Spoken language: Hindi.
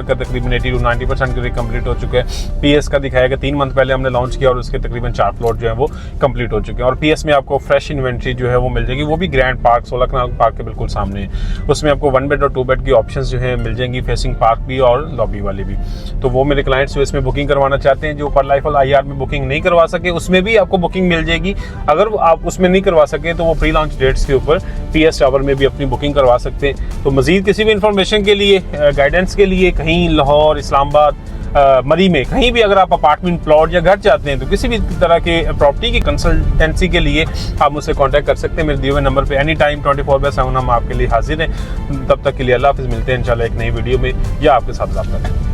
का तकरीबन 80 to 90% के कंप्लीट हो चुका है। पीएस का दिखाएगा 3 मंथ पहले हमने लॉन्च किया और उसके तकरीबन 4 प्लॉट जो है वो कंप्लीट हो चुके हैं। और पीएस में आपको फ्रेश इन्वेंट्री जो है वो मिल जाएगी, वो भी ग्रैंड पार्क 16 कनाल पार्क के बिल्कुल सामने है। उसमें आपको 1 बेड और 2 बेड की ऑप्शंस जो है मिल जाएंगी, फेसिंग पार्क भी और लॉबी वाली भी। तो वो मेरे क्लाइंट्स जो इसमें बुकिंग करवाना चाहते हैं, जो पर लाइफ वाला IR में बुकिंग नहीं करवा सके, उसमें भी आपको बुकिंग मिल जाएगी। अगर आप उसमें नहीं करवा सके तो वो प्री लॉन्च डेट्स के ऊपर PS टावर में भी अपनी बुकिंग करवा सकते हैं। तो मजीद किसी भी इंफॉर्मेशन के लिए, गाइडेंस के लिए, कहीं लाहौर, इस्लामाबाद, मरी में कहीं भी अगर आप अपार्टमेंट, प्लॉट या घर चाहते हैं, तो किसी भी तरह के प्रॉपर्टी की कंसल्टेंसी के लिए आप मुझसे कांटेक्ट कर सकते हैं। मेरे दिए हुए नंबर पे एनी टाइम 24/7 हम आपके लिए हाजिर हैं। तब तक के लिए अल्लाह हाफिज़। मिलते हैं इंशाल्लाह एक नई वीडियो में या आपके साथ बात करें।